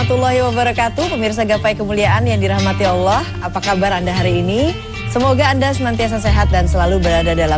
warahmatullahi wabarakatuh. Pemirsa Gapai Kemuliaan yang dirahmati Allah, apa kabar Anda hari ini? Semoga Anda senantiasa sehat dan selalu berada dalam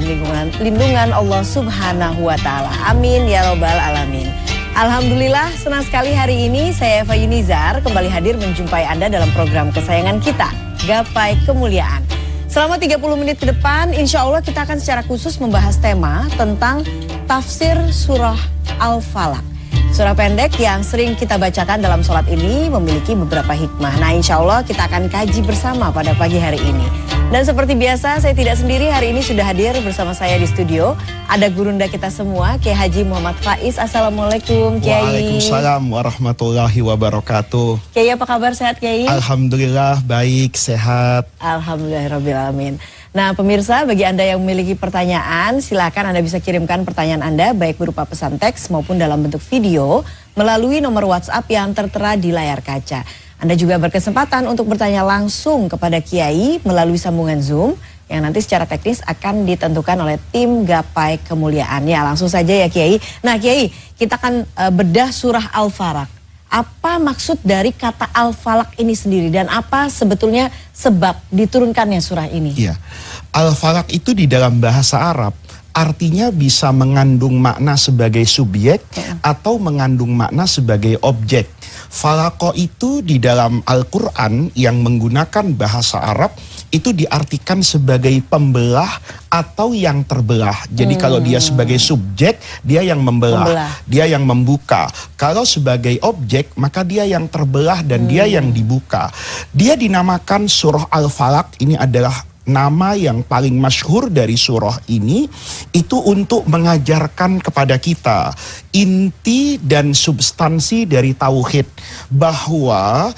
lindungan Allah Subhanahu wa Ta'ala. Amin ya Robbal Alamin. Alhamdulillah, senang sekali hari ini saya Eva Yunizar kembali hadir menjumpai Anda dalam program kesayangan kita, Gapai Kemuliaan. Selama 30 menit ke depan, insya Allah kita akan secara khusus membahas tema tentang tafsir surah Al-Falaq. Surah pendek yang sering kita bacakan dalam sholat ini memiliki beberapa hikmah. Nah, insya Allah kita akan kaji bersama pada pagi hari ini. Dan seperti biasa, saya tidak sendiri, hari ini sudah hadir bersama saya di studio. Ada gurunda kita semua, Kiai Haji Muhammad Faiz. Assalamualaikum, Kiai. Waalaikumsalam warahmatullahi wabarakatuh. Kiai, apa kabar, sehat, Kiai? Alhamdulillah, baik, sehat. Alhamdulillahirrahmanirrahim. Nah, pemirsa, bagi Anda yang memiliki pertanyaan, silakan Anda bisa kirimkan pertanyaan Anda baik berupa pesan teks maupun dalam bentuk video melalui nomor WhatsApp yang tertera di layar kaca. Anda juga berkesempatan untuk bertanya langsung kepada Kiai melalui sambungan Zoom yang nanti secara teknis akan ditentukan oleh tim Gapai Kemuliaan. Ya, langsung saja ya, Kiai. Nah, Kiai, kita akan bedah surah Al-Falaq. Apa maksud dari kata Al-Falaq ini sendiri dan apa sebetulnya sebab diturunkannya surah ini? Iya, Al-Falaq itu di dalam bahasa Arab artinya bisa mengandung makna sebagai subjek atau mengandung makna sebagai objek. Falaqo itu di dalam Al-Quran yang menggunakan bahasa Arab itu diartikan sebagai pembelah atau yang terbelah. Jadi kalau dia sebagai subjek, dia yang membelah, dia yang membuka. Kalau sebagai objek, maka dia yang terbelah dan dia yang dibuka. Dia dinamakan surah Al-Falaq, ini adalah nama yang paling masyhur dari surah ini, itu untuk mengajarkan kepada kita inti dan substansi dari tauhid, bahwa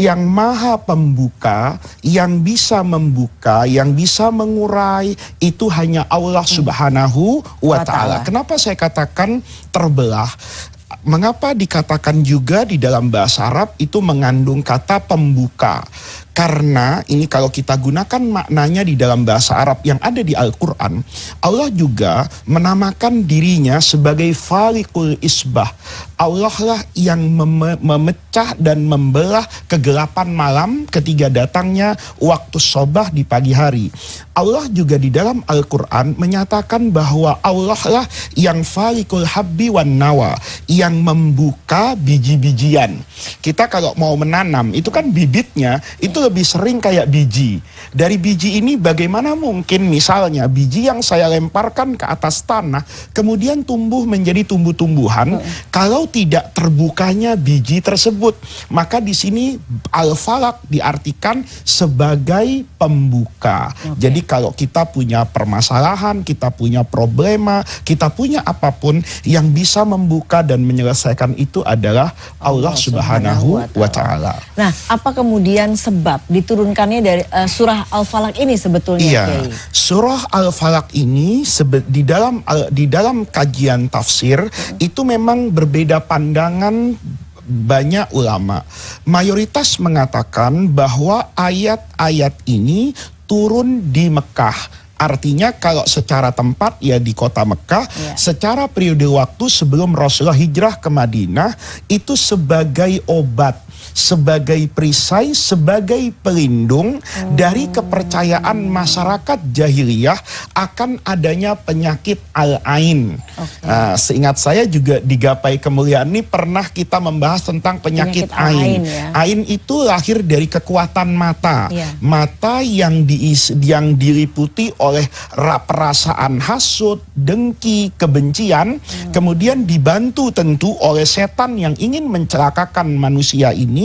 yang maha pembuka, yang bisa membuka, yang bisa mengurai, itu hanya Allah Subhanahu wa Ta'ala. Kenapa saya katakan terbelah? Mengapa dikatakan juga di dalam bahasa Arab itu mengandung kata pembuka? Karena ini kalau kita gunakan maknanya di dalam bahasa Arab yang ada di Al-Quran, Allah juga menamakan dirinya sebagai Faliqul Isbah. Allah lah yang memecah dan membelah kegelapan malam ketika datangnya waktu sobah di pagi hari. Allah juga di dalam Al-Quran menyatakan bahwa Allah lah yang Faliqul Habbi wan Nawa, yang membuka biji-bijian. Kita kalau mau menanam, itu kan bibitnya, itu lebih sering kayak biji. Dari biji ini bagaimana mungkin misalnya biji yang saya lemparkan ke atas tanah kemudian tumbuh menjadi tumbuh-tumbuhan kalau tidak terbukanya biji tersebut. Maka di sini Al-Falaq diartikan sebagai pembuka. Jadi kalau kita punya permasalahan, kita punya problema, kita punya apapun, yang bisa membuka dan menyelesaikan itu adalah Allah Subhanahu wa Ta'ala. Nah, apa kemudian sebab diturunkannya dari surah Al-Falaq ini sebetulnya? Iya, surah Al-Falaq ini di dalam kajian tafsir itu memang berbeda pandangan banyak ulama. Mayoritas mengatakan bahwa ayat-ayat ini turun di Mekah. Artinya kalau secara tempat ya di kota Mekah, secara periode waktu sebelum Rasulullah hijrah ke Madinah itu sebagai obat, sebagai perisai, sebagai pelindung dari kepercayaan masyarakat jahiliyah akan adanya penyakit al-ain. Seingat saya juga di Gapai Kemuliaan ini pernah kita membahas tentang penyakit ain. Ain itu lahir dari kekuatan mata. Mata yang diliputi oleh perasaan hasud, dengki, kebencian, kemudian dibantu tentu oleh setan yang ingin mencelakakan manusia ini.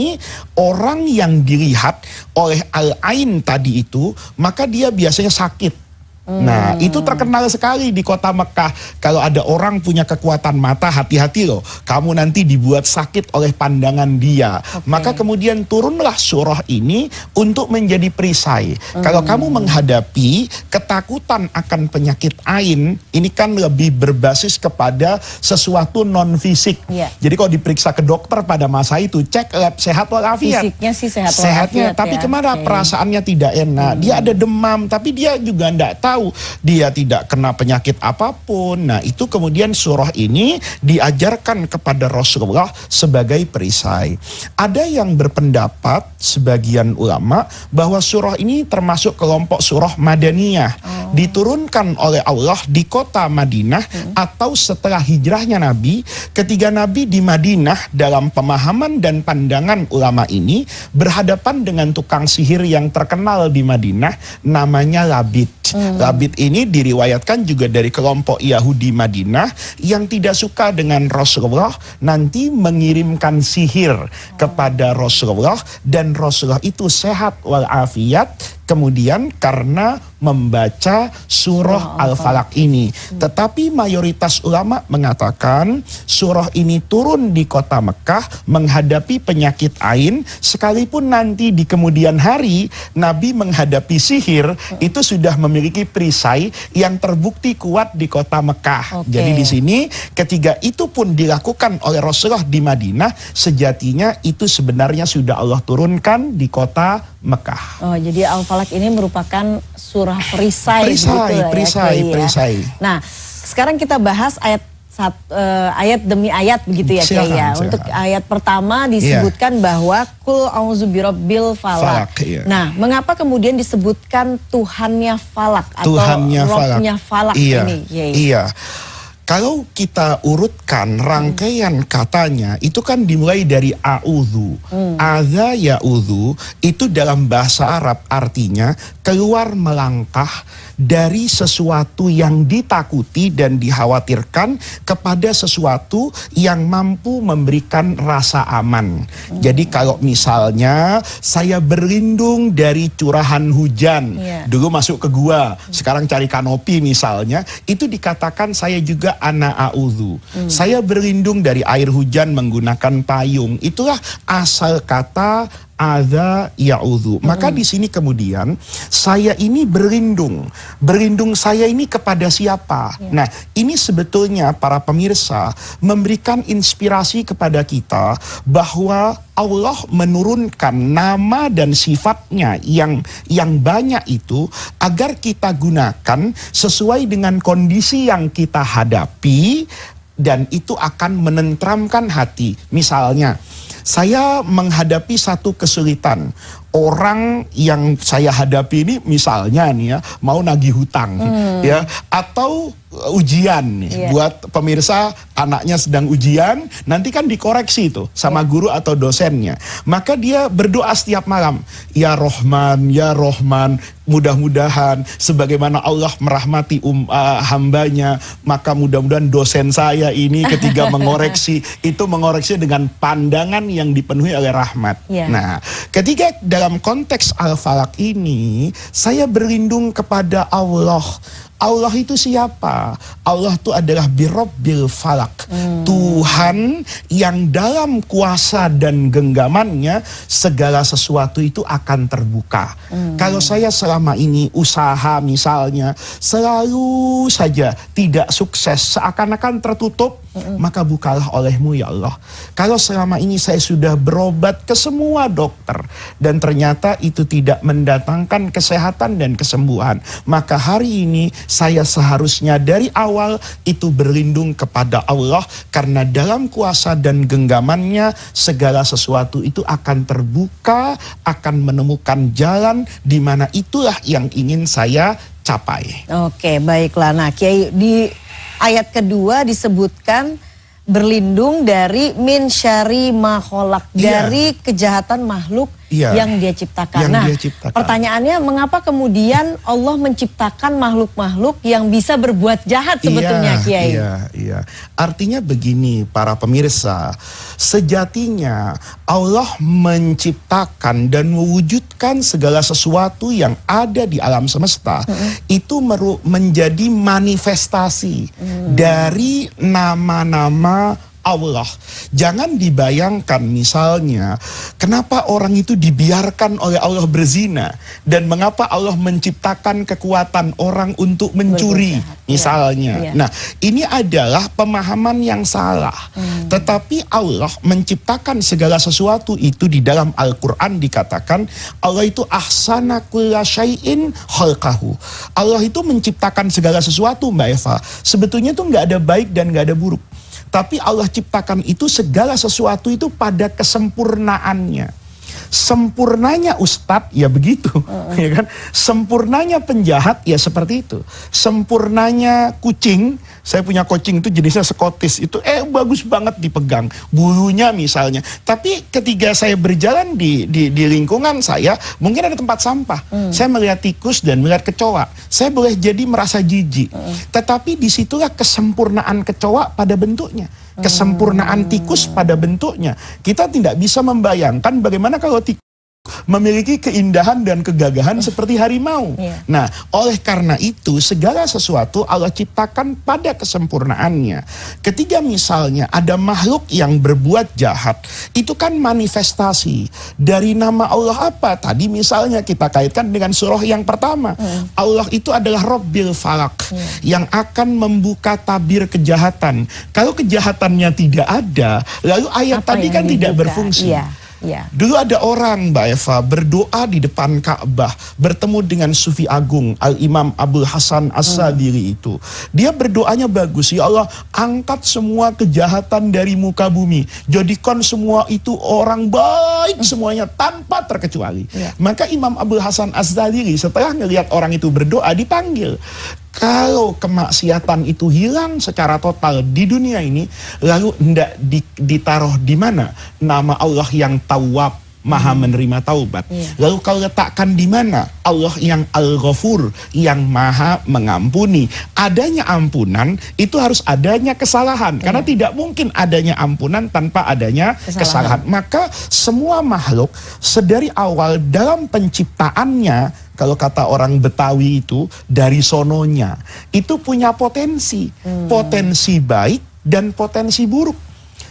Orang yang dilihat oleh al-ain tadi itu, maka dia biasanya sakit. Nah, itu terkenal sekali di kota Mekah. Kalau ada orang punya kekuatan mata, hati-hati loh, kamu nanti dibuat sakit oleh pandangan dia. Maka kemudian turunlah surah ini untuk menjadi perisai. Kalau kamu menghadapi ketakutan akan penyakit ain, ini kan lebih berbasis kepada sesuatu non fisik. Jadi kalau diperiksa ke dokter pada masa itu, cek lab sehat walafiat. Fisiknya sih sehat walafiat. Tapi kemana perasaannya tidak enak. Dia ada demam, tapi dia juga tidak tahu tahu, dia tidak kena penyakit apapun. Nah, itu kemudian surah ini diajarkan kepada Rasulullah sebagai perisai. Ada yang berpendapat, sebagian ulama, bahwa surah ini termasuk kelompok surah Madaniyah, diturunkan oleh Allah di kota Madinah atau setelah hijrahnya Nabi. Ketika Nabi di Madinah, dalam pemahaman dan pandangan ulama ini, berhadapan dengan tukang sihir yang terkenal di Madinah, namanya Labid. Labid ini diriwayatkan juga dari kelompok Yahudi Madinah yang tidak suka dengan Rasulullah, nanti mengirimkan sihir kepada Rasulullah, dan Rasulullah itu sehat walafiat kemudian karena membaca surah Al-Falaq ini. Tetapi mayoritas ulama mengatakan surah ini turun di kota Mekah menghadapi penyakit ain, sekalipun nanti di kemudian hari Nabi menghadapi sihir, itu sudah memiliki perisai yang terbukti kuat di kota Mekah. Jadi di sini ketika itu pun dilakukan oleh Rasulullah di Madinah, sejatinya itu sebenarnya sudah Allah turunkan di kota Mekah. Oh, jadi Al-Falaq ini merupakan surah perisai, perisai. Nah, sekarang kita bahas ayat demi ayat begitu ya, Kiai ya. Untuk ayat pertama disebutkan bahwa Qul a'udzu birabbil falaq. Nah, mengapa kemudian disebutkan Tuhannya Falak atau Robnya Falak ini, Kiai? Iya. Kalau kita urutkan rangkaian katanya, itu kan dimulai dari a'udzu. Adza ya'udzu itu dalam bahasa Arab artinya keluar melangkah dari sesuatu yang ditakuti dan dikhawatirkan kepada sesuatu yang mampu memberikan rasa aman. Jadi kalau misalnya saya berlindung dari curahan hujan, dulu masuk ke gua, sekarang cari kanopi misalnya, itu dikatakan saya juga ana a'udzu. Saya berlindung dari air hujan menggunakan payung. Itulah asal kata adza ya'udzu. Maka di sini kemudian saya ini berlindung. Berlindung saya ini kepada siapa? Nah, ini sebetulnya para pemirsa memberikan inspirasi kepada kita bahwa Allah menurunkan nama dan sifatnya yang banyak itu agar kita gunakan sesuai dengan kondisi yang kita hadapi, dan itu akan menenteramkan hati. Misalnya, saya menghadapi satu kesulitan. Orang yang saya hadapi ini misalnya nih ya, mau nagih hutang ya, atau ujian nih. Buat pemirsa, anaknya sedang ujian, nanti kan dikoreksi itu sama guru atau dosennya. Maka dia berdoa setiap malam, ya Rahman, mudah-mudahan sebagaimana Allah merahmati hambanya, maka mudah-mudahan dosen saya ini ketika mengoreksi, itu mengoreksi dengan pandangan yang dipenuhi oleh rahmat. Nah, ketika dalam konteks Al-Falaq ini, saya berlindung kepada Allah. Allah itu siapa? Allah itu adalah birabbil falak. Tuhan yang dalam kuasa dan genggamannya segala sesuatu itu akan terbuka. Kalau saya selama ini usaha misalnya selalu saja tidak sukses, seakan-akan tertutup, maka bukalah olehmu ya Allah. Kalau selama ini saya sudah berobat ke semua dokter dan ternyata itu tidak mendatangkan kesehatan dan kesembuhan, maka hari ini saya seharusnya dari awal itu berlindung kepada Allah, karena dalam kuasa dan genggamannya segala sesuatu itu akan terbuka, akan menemukan jalan di mana itulah yang ingin saya capai. Oke, baiklah. Nah, Kiai, di ayat kedua disebutkan berlindung dari min syarri ma khalaq, dari kejahatan makhluk yang dia ciptakan. Pertanyaannya, mengapa kemudian Allah menciptakan makhluk-makhluk yang bisa berbuat jahat sebetulnya, Kiai? Artinya begini para pemirsa, sejatinya Allah menciptakan dan mewujudkan segala sesuatu yang ada di alam semesta, itu menjadi manifestasi dari nama-nama Allah. Jangan dibayangkan misalnya kenapa orang itu dibiarkan oleh Allah berzina dan mengapa Allah menciptakan kekuatan orang untuk mencuri misalnya. Nah, ini adalah pemahaman yang salah. Tetapi Allah menciptakan segala sesuatu itu di dalam Al-Quran dikatakan Allah itu ahsana kulla syai'in khalqahu. Allah itu menciptakan segala sesuatu, Mbak Eva. Sebetulnya itu nggak ada baik dan nggak ada buruk. Tapi Allah ciptakan itu segala sesuatu itu pada kesempurnaannya. Sempurnanya ustadz ya begitu, ya kan? Sempurnanya penjahat ya seperti itu. Sempurnanya kucing, saya punya kucing itu jenisnya Scottish, itu bagus banget dipegang bulunya misalnya. Tapi ketika saya berjalan di lingkungan saya, mungkin ada tempat sampah, saya melihat tikus dan melihat kecoa, saya boleh jadi merasa jijik. Tetapi disitulah kesempurnaan kecoa pada bentuknya, kesempurnaan tikus pada bentuknya. Kita tidak bisa membayangkan bagaimana kalau tikus memiliki keindahan dan kegagahan seperti harimau. Nah, oleh karena itu segala sesuatu Allah ciptakan pada kesempurnaannya. Ketika misalnya ada makhluk yang berbuat jahat, itu kan manifestasi dari nama Allah apa? Tadi misalnya kita kaitkan dengan surah yang pertama. Allah itu adalah Rabbil Falak, yang akan membuka tabir kejahatan. Kalau kejahatannya tidak ada, lalu ayat apa tadi kan tidak berfungsi. Dulu ada orang, Mbak Eva, berdoa di depan Ka'bah, bertemu dengan Sufi Agung Al-Imam Abdul Hasan As-Sadili itu. Dia berdoanya bagus, ya Allah, angkat semua kejahatan dari muka bumi, jadikan semua itu orang baik semuanya tanpa terkecuali. Maka Imam Abdul Hasan As-Sadili setelah ngelihat orang itu berdoa dipanggil. Kalau kemaksiatan itu hilang secara total di dunia ini, lalu hendak ditaruh di mana nama Allah yang Tawwab, Maha menerima taubat. Lalu kalau letakkan di mana Allah yang Al-Ghafur, yang Maha mengampuni. Adanya ampunan itu harus adanya kesalahan, karena tidak mungkin adanya ampunan tanpa adanya kesalahan. Maka semua makhluk sedari awal dalam penciptaannya, kalau kata orang Betawi itu dari sononya, itu punya potensi, potensi baik dan potensi buruk.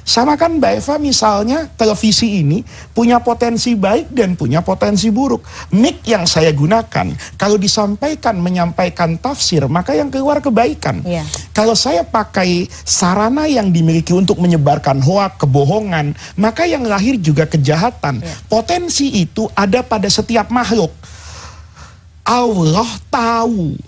Sama kan Mbak Eva, misalnya televisi ini punya potensi baik dan punya potensi buruk. Mic yang saya gunakan, kalau disampaikan menyampaikan tafsir, maka yang keluar kebaikan. Kalau saya pakai sarana yang dimiliki untuk menyebarkan hoak, kebohongan, maka yang lahir juga kejahatan. Potensi itu ada pada setiap makhluk. Allah tahu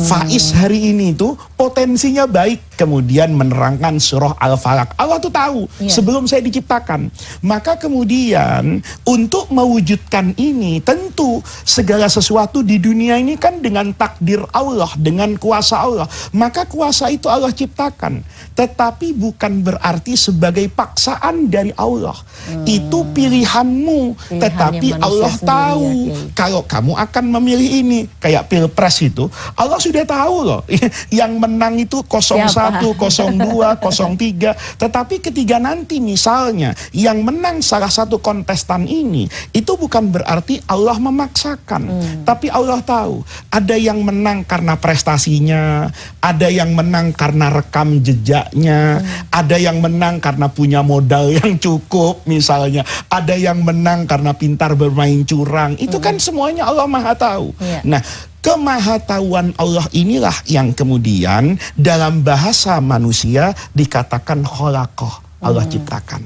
Faiz hari ini itu potensinya baik, kemudian menerangkan surah Al-Falaq. Allah tuh tahu sebelum saya diciptakan. Maka kemudian untuk mewujudkan ini, tentu segala sesuatu di dunia ini kan dengan takdir Allah, dengan kuasa Allah. Maka kuasa itu Allah ciptakan, tetapi bukan berarti sebagai paksaan dari Allah. Itu pilihanmu, tetapi Allah tahu kalau kamu akan memilih ini. Kayak pilpres itu Allah sudah tahu loh, yang menang itu 01, 02, 03. Tetapi ketika nanti misalnya yang menang salah satu kontestan ini, itu bukan berarti Allah memaksakan, tapi Allah tahu ada yang menang karena prestasinya, ada yang menang karena rekam jejaknya, ada yang menang karena punya modal yang cukup misalnya, ada yang menang karena pintar bermain curang. Itu kan semuanya Allah Maha tahu. Nah, kemahatauan Allah inilah yang kemudian dalam bahasa manusia dikatakan kholaqah, Allah ciptakan.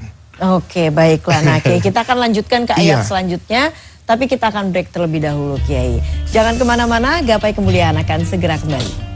Oke, baiklah. Nah, Kiai, kita akan lanjutkan ke ayat selanjutnya, tapi kita akan break terlebih dahulu, Kiai. Jangan kemana-mana, Gapai Kemuliaan akan segera kembali.